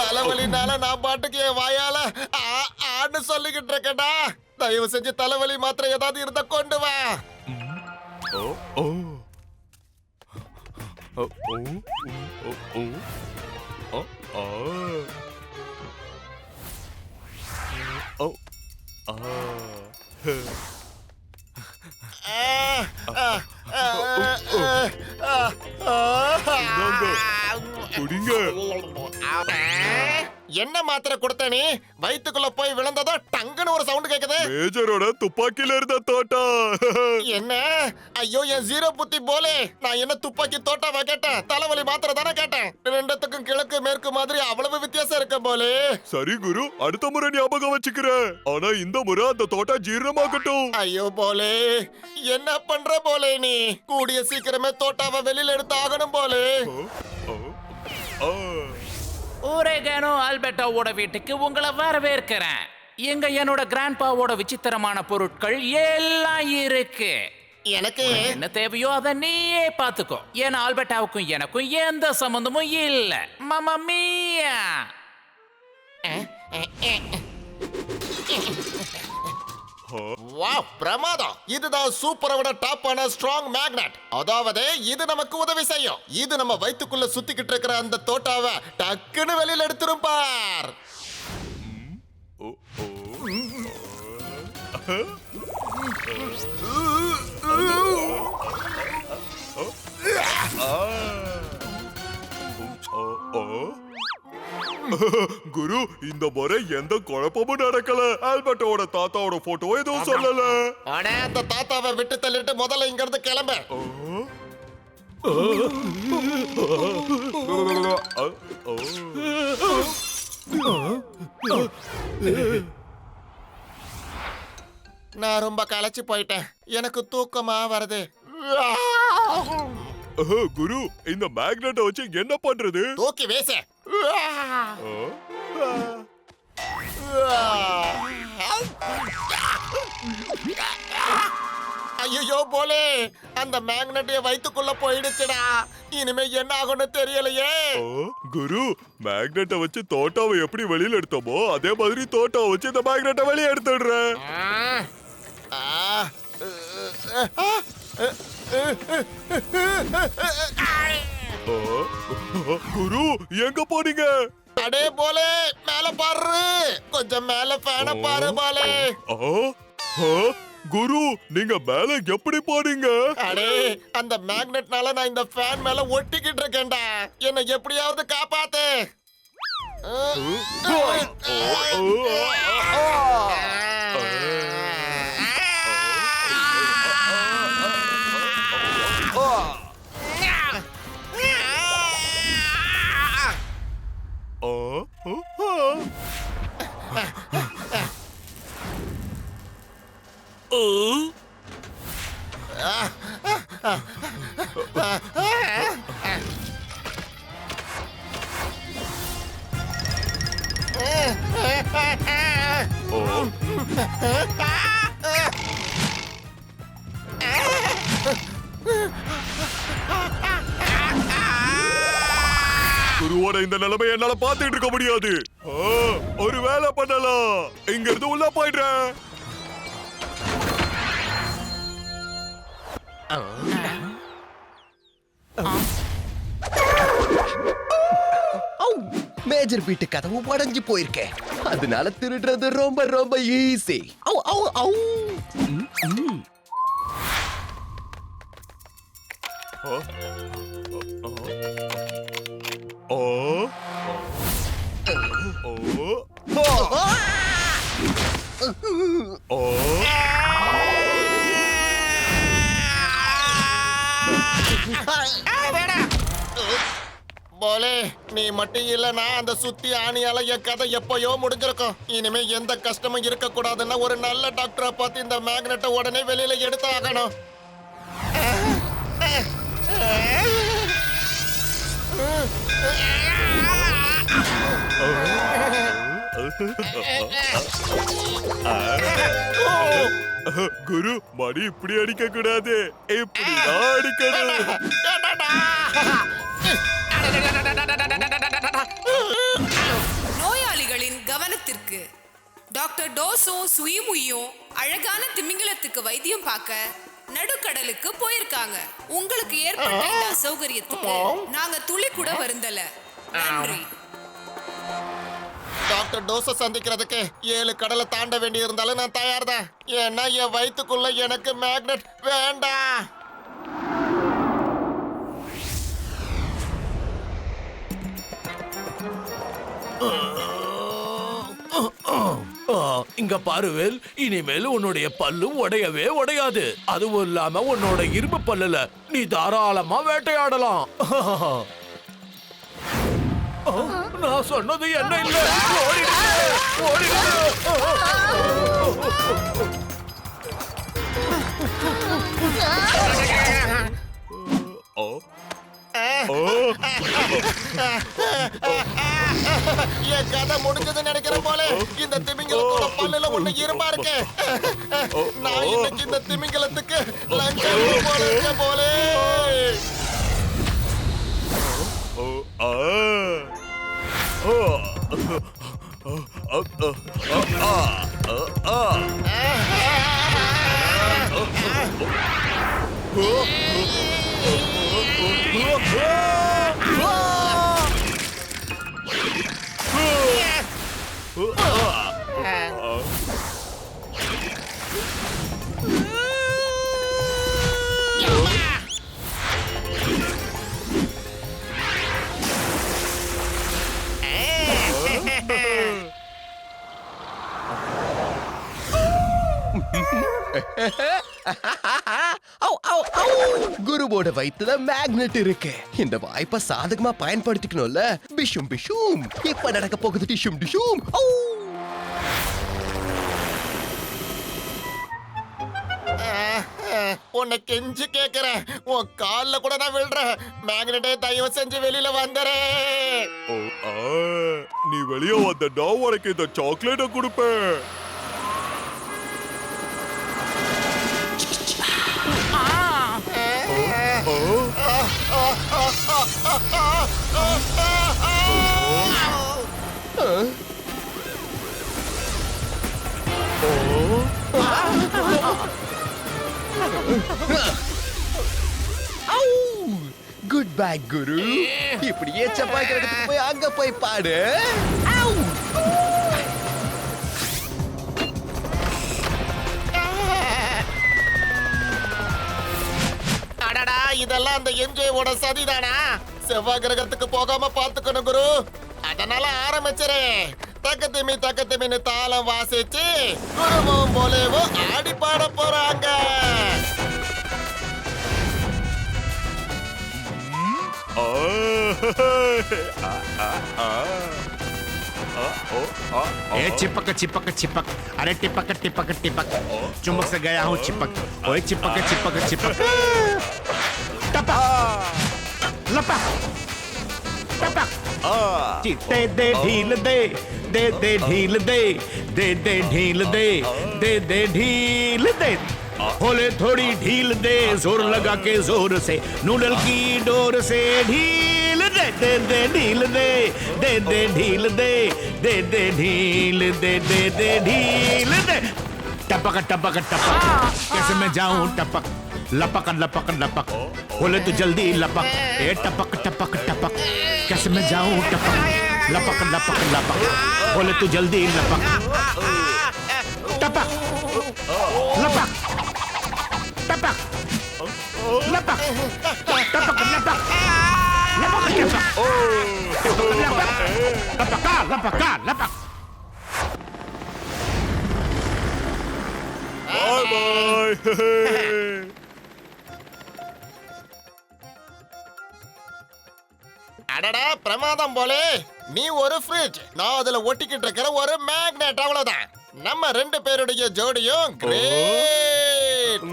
தலைவலினால நான் பாட்டுக்கு என் வாயால ஆன்னு சொல்லிக்கிட்டு இருக்கேன்டா. தயவு செஞ்சு தலைவலி மாத்திரை ஏதாவது இருந்தா கொண்டு வா. என்ன மாத்திரை கொடுத்த நீ? வயித்துக்குள்ள போய் விழுந்ததோ டங்குன்னு ஒரு சவுண்ட் கேக்குது. மேஜரோட துப்பாக்கில இருந்த தோட்டா. என்ன? ஐயோ என் ஜீரோ புத்தி போலே. நான் என்ன துப்பாக்கி தோட்டாவா கேட்டேன்? தலைவலி மாத்திரை தானே கேட்டேன். ரெண்டுத்துக்கும் கிழக்கு மேற்கு மாதிரி அவ்வளவு வித்தியாசம் இருக்க போலே. சரி குரு, அடுத்த முறை ஞாபகம் வச்சுக்கிறேன். ஆனா இந்த முறை அந்த தோட்டா ஜீரணமாகட்டும். ஐயோ போலே, என்ன பண்ற போலே நீ? கூடிய சீக்கிரமே தோட்டாவை வெளியில எடுத்து ஆகணும் போலே. ஓரேகானோ ஆல்பர்ட்டோவோட வீட்டுக்கு உங்களை வரவேற்கிறேன். எங்க என்னோட கிராண்ட்பாவோட விசித்திரமான பொருட்கள் எல்லாம் இருக்கு. எனக்கு என்ன தேவையோ அதை நீயே பாத்துக்கோ. ஏன்னா ஆல்பர்ட்டாவுக்கும் எனக்கும் எந்த சம்பந்தமும் இல்ல. மாமா மியா. வாவ், பிரமாதம். இதுதான் சூப்பரை விட டாப்பான ஸ்ட்ராங் மேக்னெட். அதாவது இது நமக்கு உதவி செய்யும். இது நம்ம வயித்துக்குள்ள சுத்திக்கிட்டு இருக்கிற அந்த தோட்டாவை டக்குன்னு வெளியில எடுத்துரும் பார். குரு, இந்த முறை எந்த குழப்பமும் நடக்கல. ஆல்பர்ட்டோட தாத்தாவோட போட்டோ எதுவும் சொல்லல. ஆனா அந்த தாத்தாவை விட்டு தள்ளிட்டு முதல்ல இங்க இருந்து கிளம்பு. நான் ரொம்ப களைச்சு போயிட்டேன். எனக்கு தூக்கமா வருது. குரு, இந்த மேக்னெட்டை வச்சு என்ன பண்றது? தூக்கி வீசு. ஐயோ போலே, அந்த மேக்னெட் வயித்துக்குள்ள போயிடுச்சுடா. இனிமே என்ன ஆகும்னு தெரியலையே. குரு, மேக்னெட்டை வச்சு தோட்டாவை எப்படி வெளியில எடுத்தோமோ அதே மாதிரி தோட்டாவை வச்சு இந்த மேக்னெட்டை வெளியே எடுத்துடுறேன். குரு, எங்க போனீங்க? அடே போலே, மேல பாரு. கொஞ்சம் மேல ஃபேனை பாரு போலே. குரு, நீங்க மேல எப்படி போறீங்க? அடே, அந்த மேக்னெட்னால நான் இந்த ஃபேன் மேல ஒட்டிக்கிட்டு இருக்கேன்டா. என்ன எப்படியாவது காப்பாத்து. குருவோட இந்த நிலைமை என்னால பாத்துட்டு இருக்க முடியாது. ஒரு வேலை பண்ணலாம். இங்க இருந்து உள்ள போயிடுறேன். மேஜர் வீட்டு கதவு உடைஞ்சு போயிருக்கேன். அதனால திருடுறது ரொம்ப ரொம்ப ஈஸி. போலே, நீ மட்டும் இல்லனா அந்த சுத்தி ஆணியால என் கதை எப்பயோ முடிஞ்சிருக்கும். இனிமே எந்த கஷ்டமும் இருக்க கூடாதுன்னா ஒரு நல்ல டாக்டரை பார்த்து இந்த மேக்னெட்டை உடனே வெளியில எடுத்து ஆகணும். குரு, மணி இப்படி அடிக்க கூடாது. இப்படிதான் அடிக்கணும். நோயாளிகளின் கவனத்திற்கு டாக்டர் டோஸும் சுயிமுயும் அழகான திமிங்கலத்துக்கு வைத்தியம் பார்க்க நடுக்கடலுக்கு போயிருக்காங்க. உங்களுக்கு ஏற்பட்ட இந்த அசௌகரியத்துக்கு நாங்க துளி கூட வருந்தல. நன்றி. டாக்டர் டோஸ சந்திக்கிறதுக்கு 7 கடலை தாண்ட வேண்டி இருந்தாலும் நான் தயார் தான். ஏன்னா என் வயித்துக்குள்ள எனக்கு மேக்னெட் வேண்டாம். இங்க பாருவேல், இனிமேல் உன்னுடைய பல்லு உடையவே உடையாது. அதுவும் இல்லாம உன்னோட இரும்பு பல்லுல நீ தாராளமா வேட்டையாடலாம். நான் சொன்னது என்ன இல்ல, ஓடிடு, ஓடிடு. என் கதை முடிஞ்சதுன்னு நினைக்கிறேன் போல. இந்த திமிங்கலத்தோட பல்லுல ஒண்ணு இரும்பா இருக்கு. நான் இன்னைக்கு இந்த திமிங்கலத்துக்கு லஞ்சம் போல இருக்க போலே. குருவோட வயித்துல மேக்னெட் இருக்கு. இந்த வாய்ப்பை சாதகமா பயன்படுத்திக்கணும்ல. பிஷும் பிஷும். இப்ப நடக்க போகுது டிஷும் டிஷும். உன்னை கெஞ்சி கேக்குறேன், உன் கால்ல கூட நான் விழுறேன். மேக்னெட்டே தயவு செஞ்சு வெளியில வந்துரு. நீ வெளியே வந்தா உனக்கு இந்த சாக்லேட்டை கொடுப்பேன். குட் பை குரு. இப்படியே செவ்வாய் கிரகத்துக்கு போய் அங்க போய் பாடு. அடடா, இதெல்லாம் அந்த எம்ஜேவோட சதிதானா? செவ்வாய் கிரகத்துக்கு போகாம பாத்துக்கணும் குரு. அதனால ஆரம்பிச்சிரு. தக்கத்திமின்னு தாளம் வாசிச்சு குருவும் போலேவும் ஆடி பாட போறாங்க. ए चिपक चिपक चिपक, अरे टिपक टिपक टिपक, चुम्बक से गया हूँ चिपक, ओए चिपक चिपक चिपक, टपक, लपक, टपक, दे दे ढील दे, दे दे ढील दे, दे दे ढील दे, दे दे ढील दे, बोले थोड़ी ढील दे, जोर लगा के जोर से, नूडल की डोर से ढील दे, दे दे ढील दे, दे दे ढील दे, दे दे ढील दे, दे दे ढील दे, टपक टपक टपक, कैसे मैं जाऊं टपक, लपक लपक लपक, बोले तो जल्दी लपक, ए टपक टपक टपक, कैसे मैं जाऊं टपक, लपक लपक लपक, बोले तो जल्दी लपक, टपक लपक टपक लपक टपक लपक लपक टपक लपक लपक. Bye bye. அடடா, பிரமாதம் போலே. நீ ஒரு ஃப்ரிட்ஜ், நான் அதுல ஒட்டிக்கிட்டு இருக்கிற ஒரு மேக்னெட், அவ்வளவுதான். நம்ம 2 பேருடைய ஜோடியும் கிரேட்.